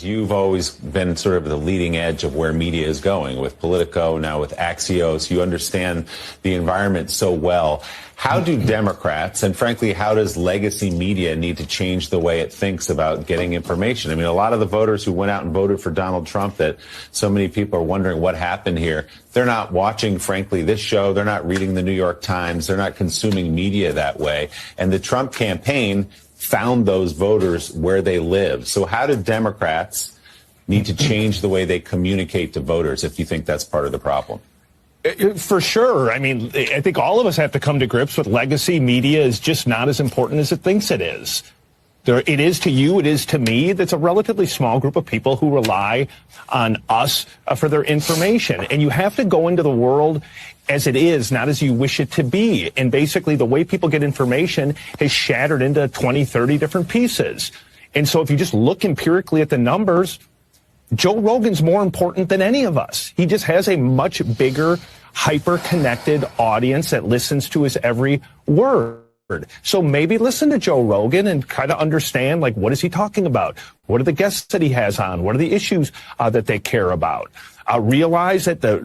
years, you've always been sort of the leading edge of where media is going with Politico, now with Axios. You understand the environment so well. How do Democrats, and frankly, how does legacy media need to change the way it thinks about getting information? I mean, a lot of the voters who went out and voted for Donald Trump, that so many people are wondering what happened here, they're not watching, frankly, this show. They're not reading the New York Times. They're not consuming media that way. And the Trump campaign found those voters where they live. So how do Democrats need to change the way they communicate to voters, if you think that's part of the problem? For sure. I mean, I think all of us have to come to grips with legacy media is just not as important as it thinks it is. It is to you, it is to me. That's a relatively small group of people who rely on us for their information. And you have to go into the world as it is, not as you wish it to be. And basically, the way people get information has shattered into 20, 30 different pieces. And so if you just look empirically at the numbers, Joe Rogan's more important than any of us. He just has a much bigger, hyper-connected audience that listens to his every word. So maybe listen to Joe Rogan and kind of understand, like, what is he talking about? What are the guests that he has on? What are the issues that they care about? Realize that the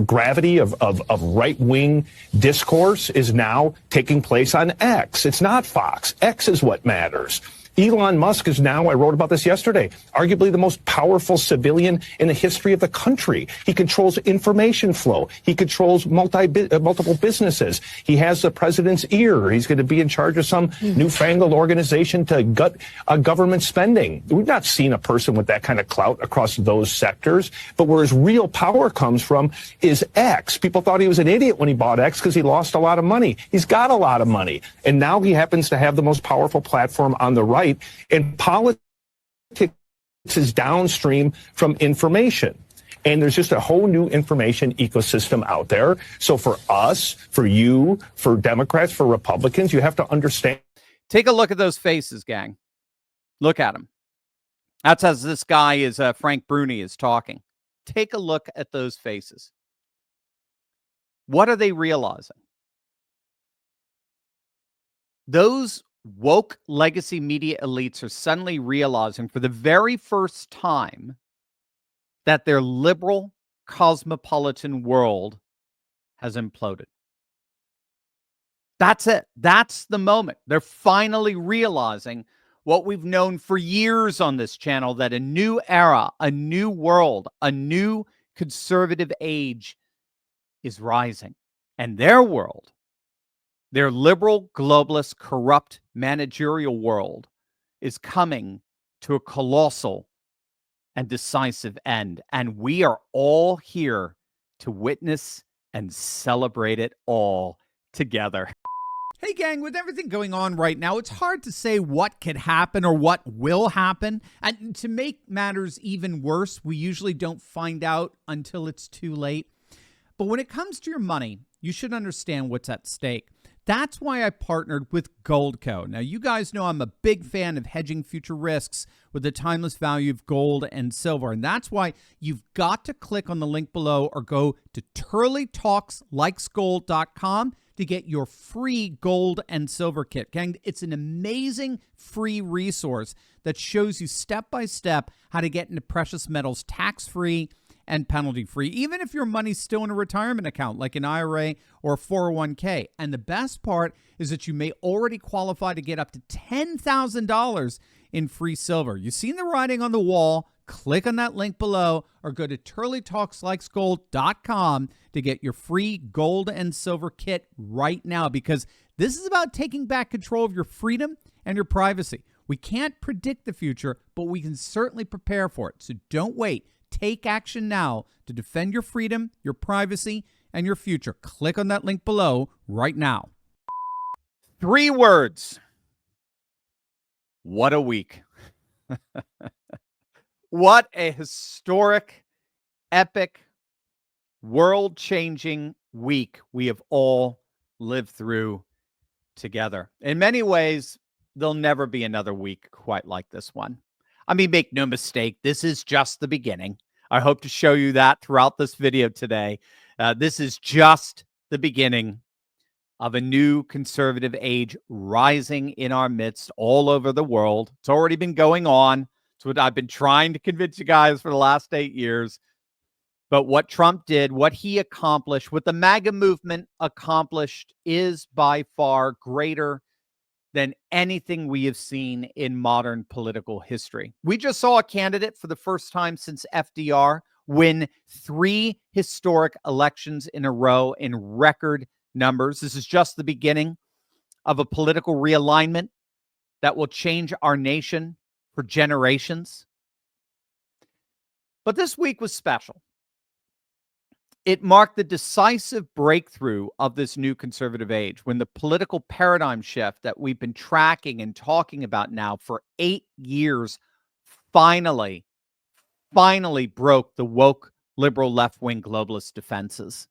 gravity of right-wing discourse is now taking place on X. It's not Fox. X is what matters. Elon Musk is now, I wrote about this yesterday, arguably the most powerful civilian in the history of the country. He controls information flow. He controls multiple businesses. He has the president's ear. He's going to be in charge of some newfangled organization to gut government spending. We've not seen a person with that kind of clout across those sectors. But where his real power comes from is X. People thought he was an idiot when he bought X because he lost a lot of money. He's got a lot of money. And now he happens to have the most powerful platform on the right. And politics is downstream from information. And there's just a whole new information ecosystem out there. So for us, for you, for Democrats, for Republicans, you have to understand. Take a look at those faces, gang. Look at them. That's as this guy is, Frank Bruni is talking. Take a look at those faces. What are they realizing? Those woke legacy media elites are suddenly realizing for the very first time that their liberal cosmopolitan world has imploded. That's it. That's the moment. They're finally realizing what we've known for years on this channel, that a new era, a new world, a new conservative age is rising. And their world, their liberal, globalist, corrupt managerial world, is coming to a colossal and decisive end. And we are all here to witness and celebrate it all together. Hey, gang, with everything going on right now, it's hard to say what could happen or what will happen. And to make matters even worse, we usually don't find out until it's too late. But when it comes to your money, you should understand what's at stake. That's why I partnered with Goldco. Now, you guys know I'm a big fan of hedging future risks with the timeless value of gold and silver. And that's why you've got to click on the link below or go to turleytalkslikesgold.com to get your free gold and silver kit. Gang, it's an amazing free resource that shows you step-by-step how to get into precious metals tax-free and penalty-free, even if your money's still in a retirement account like an IRA or a 401k. And the best part is that you may already qualify to get up to $10,000 in free silver. You've seen the writing on the wall. Click on that link below or go to turleytalkslikesgold.com to get your free gold and silver kit right now, because this is about taking back control of your freedom and your privacy. We can't predict the future, but we can certainly prepare for it. So don't wait. Take action now to defend your freedom, your privacy, and your future. Click on that link below right now. 3 words. What a week. What a historic, epic, world-changing week we have all lived through together. In many ways, there'll never be another week quite like this one. I mean, make no mistake, this is just the beginning. I hope to show you that throughout this video today. This is just the beginning of a new conservative age rising in our midst all over the world. It's already been going on. It's It's what I've been trying to convince you guys for the last 8 years. But what Trump did, what he accomplished, what the MAGA movement accomplished is by far greater than anything we have seen in modern political history. We just saw a candidate for the first time since FDR win 3 historic elections in a row in record numbers. This is just the beginning of a political realignment that will change our nation for generations. But this week was special. It marked the decisive breakthrough of this new conservative age when the political paradigm shift that we've been tracking and talking about now for 8 years finally broke the woke liberal left-wing globalist defenses.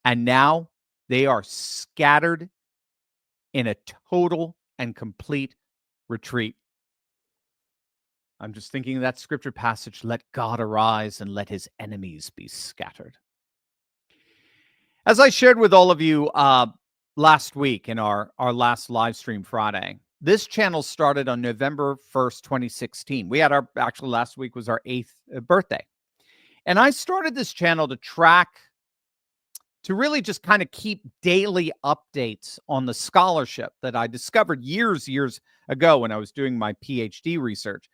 And now they are scattered in a total and complete retreat. I'm just thinking of that scripture passage, let God arise and let his enemies be scattered. As I shared with all of you last week in our last live stream Friday, this channel started on November 1st, 2016. We had actually last week was our 8th birthday. And I started this channel to track, to really just kind of keep daily updates on the scholarship that I discovered years ago when I was doing my PhD research.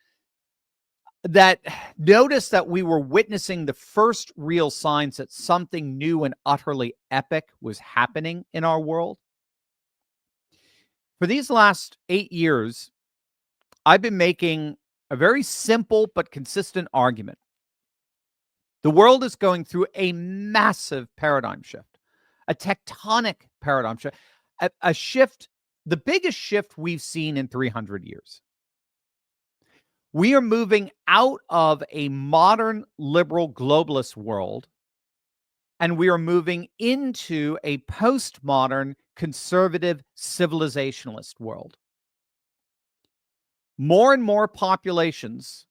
That noticed that we were witnessing the first real signs that something new and utterly epic was happening in our world. For these last 8 years, I've been making a very simple but consistent argument. The world is going through a massive paradigm shift, a tectonic paradigm shift, a shift, the biggest shift we've seen in 300 years. We are moving out of a modern liberal globalist world, and we are moving into a postmodern conservative civilizationalist world. More and more populations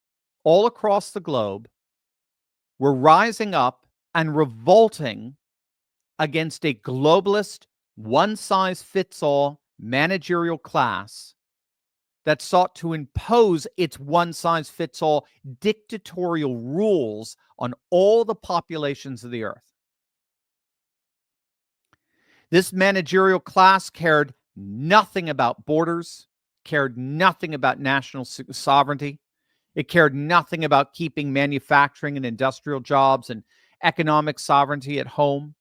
all across the globe were rising up and revolting against a globalist, one-size-fits-all managerial class that sought to impose its one-size-fits-all dictatorial rules on all the populations of the earth. This managerial class cared nothing about borders, cared nothing about national sovereignty. It cared nothing about keeping manufacturing and industrial jobs and economic sovereignty at home.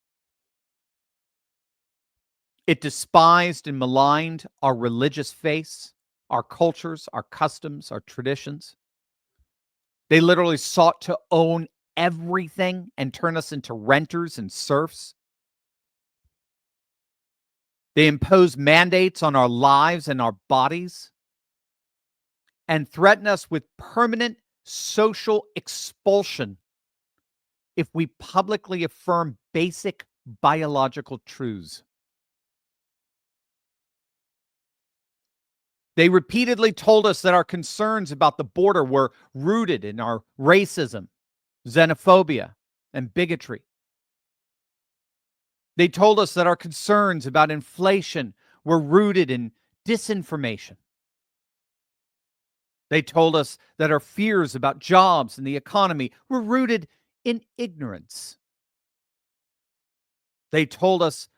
It despised and maligned our religious faiths, our cultures, our customs, our traditions. They literally sought to own everything and turn us into renters and serfs. They imposed mandates on our lives and our bodies and threaten us with permanent social expulsion if we publicly affirm basic biological truths. They repeatedly told us that our concerns about the border were rooted in our racism, xenophobia, and bigotry. They told us that our concerns about inflation were rooted in disinformation. They told us that our fears about jobs and the economy were rooted in ignorance. They told us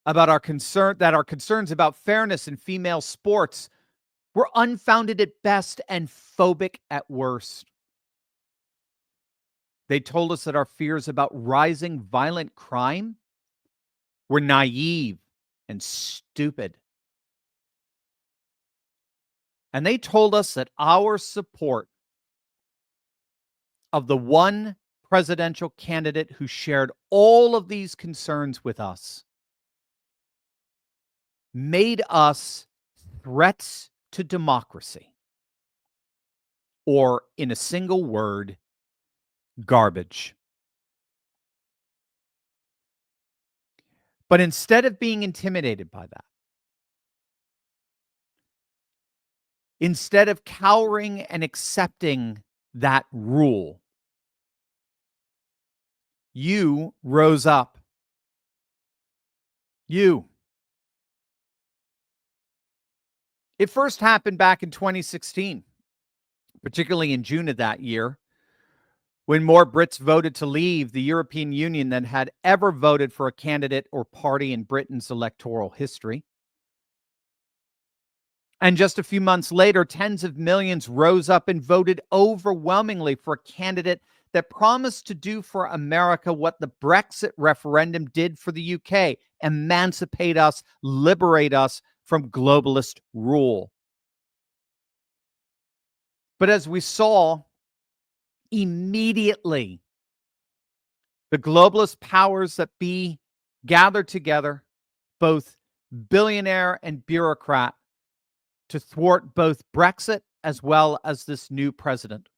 about our concerns about fairness in female sports were unfounded at best and phobic at worst. They told us that our fears about rising violent crime were naive and stupid. And they told us that our support of the one presidential candidate who shared all of these concerns with us made us threats to democracy, or in a single word, garbage. But instead of being intimidated by that, instead of cowering and accepting that rule, you rose up. It first happened back in 2016 particularly in June of that year, when more Brits voted to leave the European Union than had ever voted for a candidate or party in Britain's electoral history. And just a few months later, tens of millions rose up and voted overwhelmingly for a candidate that promised to do for America what the Brexit referendum did for the UK: emancipate us, liberate us from globalist rule. But as we saw, immediately, the globalist powers that be gathered together, both billionaire and bureaucrat, to thwart both Brexit as well as this new president.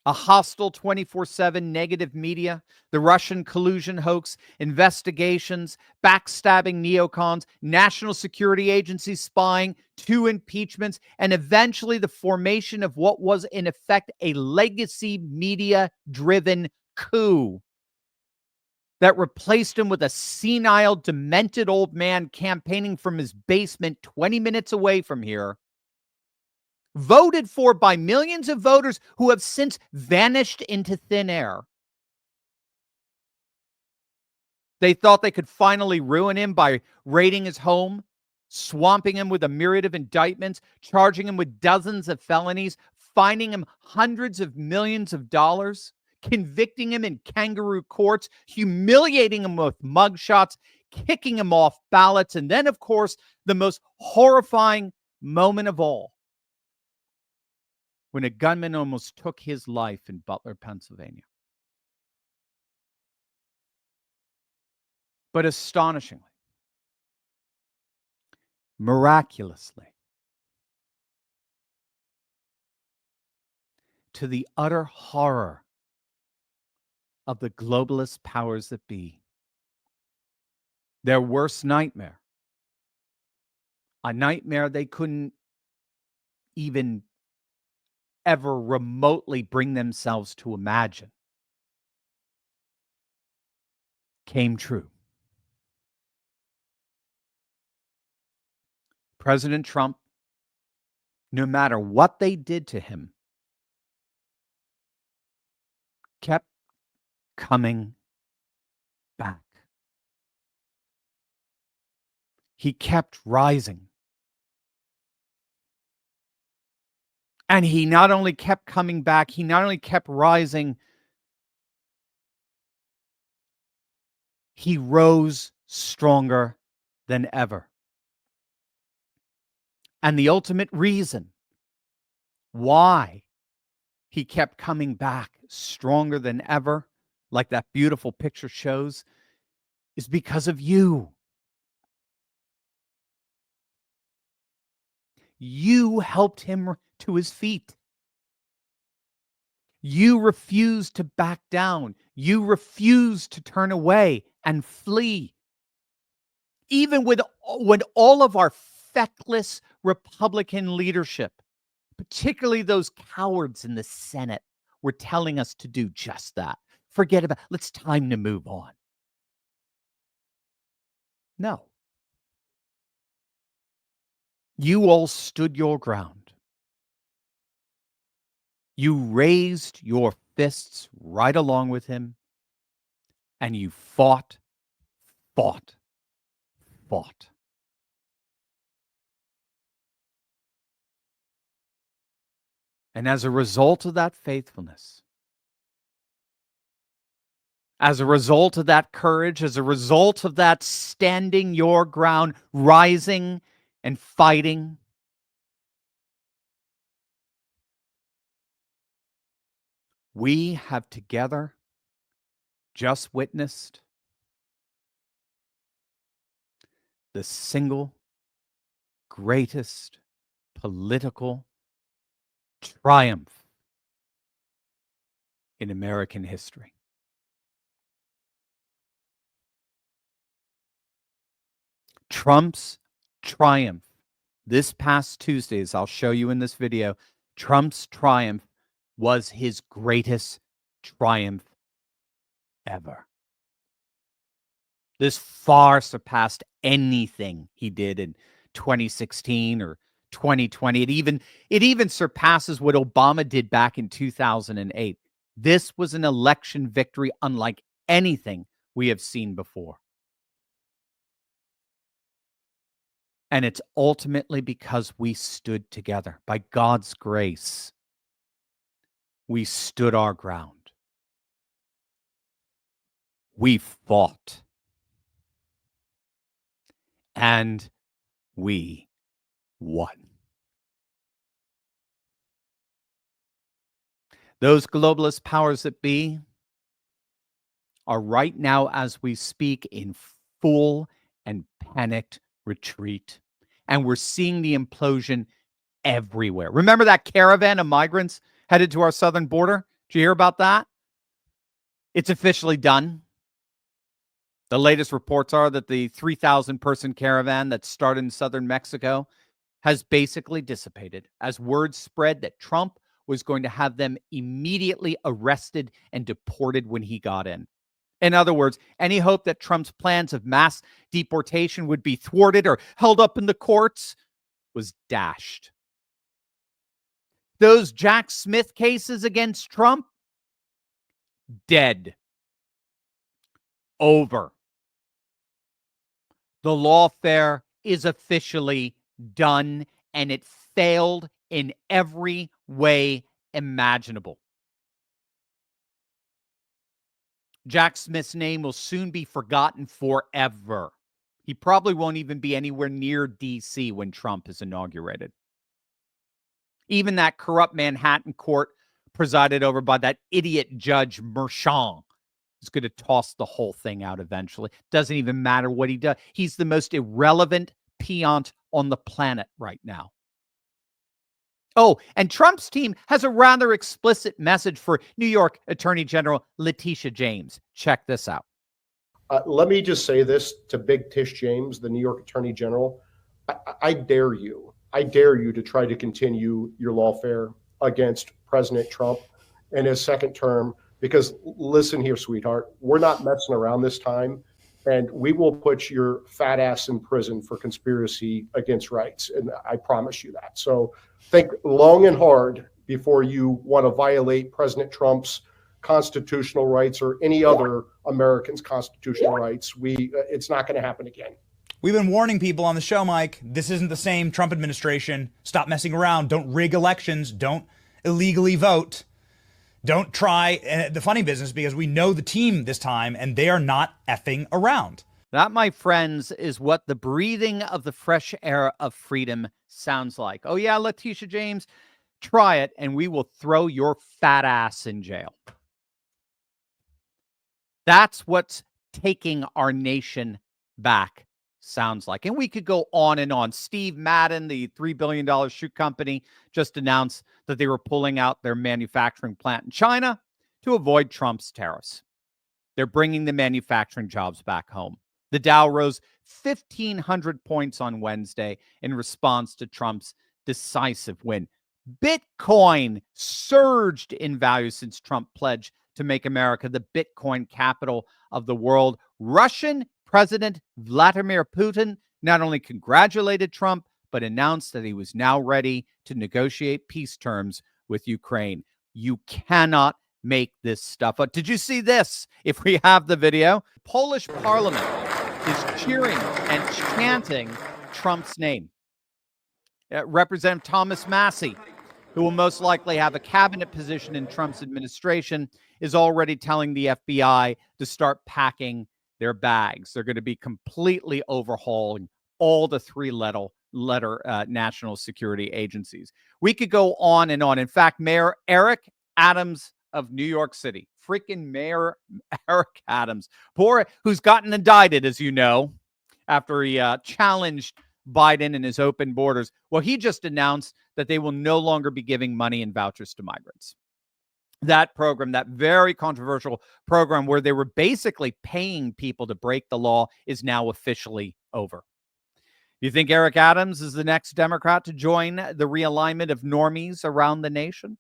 A hostile 24/7 negative media, the Russian collusion hoax, investigations, backstabbing neocons, national security agencies spying, 2 impeachments, and eventually the formation of what was in effect a legacy media-driven coup that replaced him with a senile, demented old man campaigning from his basement 20 minutes away from here, voted for by millions of voters who have since vanished into thin air. They thought they could finally ruin him by raiding his home, swamping him with a myriad of indictments, charging him with dozens of felonies, fining him hundreds of millions of dollars, convicting him in kangaroo courts, humiliating him with mugshots, kicking him off ballots, and then, of course, the most horrifying moment of all, when a gunman almost took his life in Butler, Pennsylvania. But astonishingly, miraculously, to the utter horror of the globalist powers that be, their worst nightmare, a nightmare they couldn't even ever remotely bring themselves to imagine, came true. President Trump, no matter what they did to him, kept coming back. He kept rising. And he not only kept coming back, he not only kept rising, he rose stronger than ever. And the ultimate reason why he kept coming back stronger than ever, like that beautiful picture shows, is because of you. You helped him to his feet. You refused to back down. You refused to turn away and flee. Even when all of our feckless Republican leadership, particularly those cowards in the Senate, were telling us to do just that. Forget about it. It's time to move on. No. You all stood your ground. You raised your fists right along with him, and you fought. And as a result of that faithfulness, as a result of that courage, as a result of that standing your ground, rising and fighting, we have together just witnessed the single greatest political triumph in American history. Trump's triumph this past Tuesday, as I'll show you in this video, Trump's triumph was his greatest triumph ever. This far surpassed anything he did in 2016 or 2020. It even surpasses what Obama did back in 2008. This was an election victory unlike anything we have seen before. And it's ultimately because we stood together. By God's grace, we stood our ground. We fought. And we won. Those globalist powers that be are right now, as we speak, in full and panicked retreat. And we're seeing the implosion everywhere. Remember that caravan of migrants headed to our southern border? Did you hear about that? It's officially done. The latest reports are that the 3,000 person caravan that started in southern Mexico has basically dissipated as word spread that Trump was going to have them immediately arrested and deported when he got in. In other words, any hope that Trump's plans of mass deportation would be thwarted or held up in the courts was dashed. Those Jack Smith cases against Trump, dead. Over. The lawfare is officially done, and it failed in every way imaginable. Jack Smith's name will soon be forgotten forever. He probably won't even be anywhere near D.C. when Trump is inaugurated. Even that corrupt Manhattan court presided over by that idiot Judge Merchan is going to toss the whole thing out eventually. Doesn't even matter what he does. He's the most irrelevant peon on the planet right now. Oh, and Trump's team has a rather explicit message for New York Attorney General Letitia James. Check this out. Let me just say this to Big Tish James, the New York Attorney General. I dare you. I dare you to try to continue your lawfare against President Trump in his second term. Because listen here, sweetheart, we're not messing around this time. And we will put your fat ass in prison for conspiracy against rights. And I promise you that. So think long and hard before you want to violate President Trump's constitutional rights or any other American's constitutional rights. It's not going to happen again. We've been warning people on the show, Mike. This isn't the same Trump administration. Stop messing around. Don't rig elections. Don't illegally vote. Don't try the funny business, because we know the team this time and they are not effing around. That, my friends, is what the breathing of the fresh air of freedom sounds like. Oh, yeah, Letitia James, try it and we will throw your fat ass in jail. That's what's taking our nation back sounds like. And we could go on and on. Steve Madden, the $3 billion shoe company, just announced that they were pulling out their manufacturing plant in China to avoid Trump's tariffs. They're bringing the manufacturing jobs back home. The Dow rose 1,500 points on Wednesday in response to Trump's decisive win. Bitcoin surged in value since Trump pledged to make America the Bitcoin capital of the world. Russian President Vladimir Putin not only congratulated Trump, but announced that he was now ready to negotiate peace terms with Ukraine. You cannot make this stuff up. Did you see this? If we have the video, Polish parliament is cheering and chanting Trump's name. Representative Thomas Massey, who will most likely have a cabinet position in Trump's administration, is already telling the FBI to start packing their bags. They're going to be completely overhauling all the three-letter national security agencies. We could go on and on. In fact, Mayor Eric Adams of New York City, freaking Mayor Eric Adams, who's gotten indicted, as you know, after he challenged Biden and his open borders. Well, he just announced that they will no longer be giving money and vouchers to migrants. That program, that very controversial program where they were basically paying people to break the law, is now officially over. You think Eric Adams is the next Democrat to join the realignment of normies around the nation?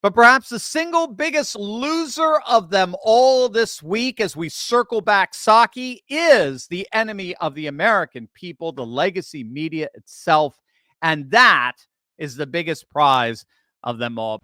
But perhaps the single biggest loser of them all this week, as we circle back Psaki, is the enemy of the American people, the legacy media itself. And that is the biggest prize of them all.